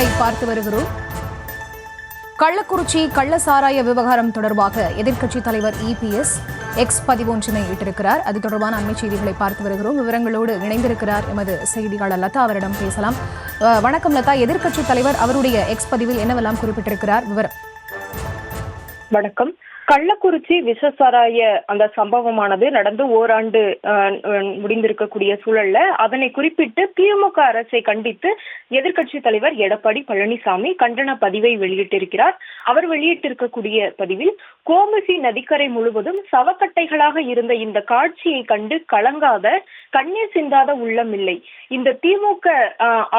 செய்திகளை பார்த்து வருகிறோம். கள்ளக்குறிச்சி கள்ள சாராய விவகாரம் தொடர்பாக எதிர்க்கட்சித் தலைவர் இபிஎஸ் எக்ஸ் பதிவொன்றினை இட்டிருக்கிறார். அது தொடர்பான அண்மை செய்திகளை பார்த்து வருகிறோம். விவரங்களோடு இணைந்திருக்கிறார் எமது செய்தியாளர் லதா. அவரிடம் பேசலாம். வணக்கம் லதா. எதிர்க்கட்சித் தலைவர் அவருடைய எக்ஸ் பதிவில் என்னவெல்லாம் குறிப்பிட்டிருக்கிறார்? விவரம். வணக்கம். கள்ளக்குறிச்சி விஷசாராய அந்த சம்பவமானது நடந்து ஓராண்டு முடிந்திருக்கக்கூடிய சூழல்ல அதனை குறிப்பிட்டு திமுக அரசை கண்டித்து எதிர்க்கட்சி தலைவர் எடப்பாடி பழனிசாமி கண்டன பதிவை வெளியிட்டிருக்கிறார். அவர் வெளியிட்டிருக்கக்கூடிய பதிவில், கோமுசி நதிக்கரை முழுவதும் சவக்கட்டைகளாக இருந்த இந்த காட்சியை கண்டு கலங்காத கண்ணீர் சிந்தாத உள்ளம் இல்லை இந்த திமுக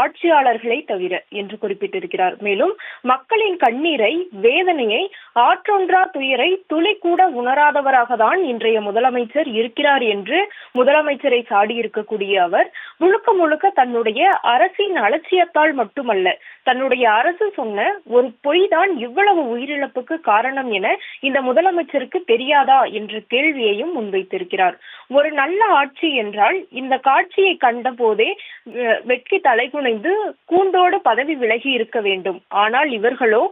ஆட்சியாளர்களை தவிர என்று குறிப்பிட்டிருக்கிறார். மேலும் மக்களின் கண்ணீரை, வேதனையை, ஆற்றொன்றா துயரை துளி கூட உணராதவராக தான் இன்றைய முதலமைச்சர் இருக்கிறார் என்று முதலமைச்சரை சாடியிருக்கக்கூடிய அவர், முழுக்க முழுக்க தன்னுடைய அரசின் அலட்சியத்தால் மட்டுமல்ல, தன்னுடைய அரசு சொன்ன ஒரு பொய் தான் இவ்வளவு உயிரிழப்புக்கு காரணம் என இந்த முதலமைச்சருக்கு தெரியாதா என்ற கேள்வியையும் முன்வைத்திருக்கிறார். ஒரு நல்ல ஆட்சி என்றால் இந்த காட்சியை கண்ட போதே வெட்கி தலைகுனிந்து கூண்டோடு பதவி விலகி இருக்க வேண்டும். ஆனால் இவர்களோ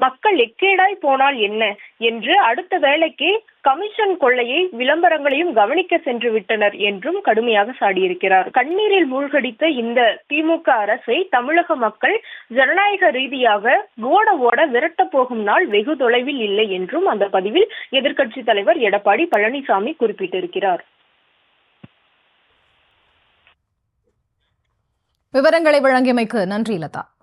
மக்கள் எக்கேடாய் போனால் என்ன என்று அடுத்த வேளைக்கு கமிஷன் கொள்ளையை, விளம்பரங்களையும் கவனிக்க சென்று விட்டனர் என்றும் கடுமையாக சாடியிருக்கிறார். கண்ணீரில் மூழ்கடித்த இந்த திமுக அரசை தமிழக மக்கள் ஜனநாயக ரீதியாக ஓட ஓட விரட்ட போகும் நாள் வெகு தொலைவில் இல்லை என்றும் அந்த பதிவில் எதிர்க்கட்சி தலைவர் எடப்பாடி பழனிசாமி குறிப்பிட்டிருக்கிறார். விவரங்களை வழங்கியமைக்கு நன்றி லதா.